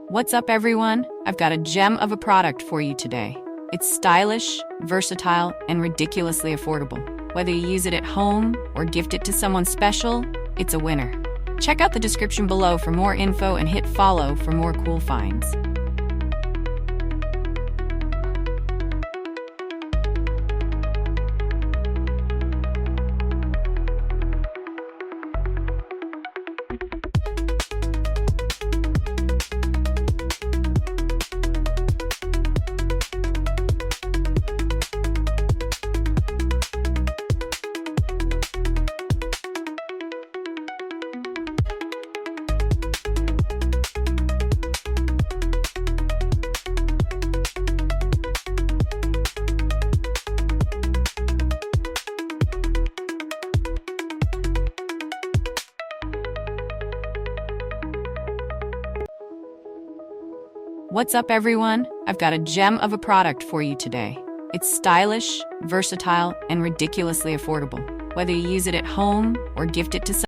What's up, everyone? I've got a gem of a product for you today. It's stylish, versatile, and ridiculously affordable. Whether you use it at home or gift it to someone special, it's a winner. Check out the description below for more info and hit follow for more cool finds. What's up, everyone? I've got a gem of a product for you today. It's stylish, versatile, and ridiculously affordable. Whether you use it at home or gift it to someone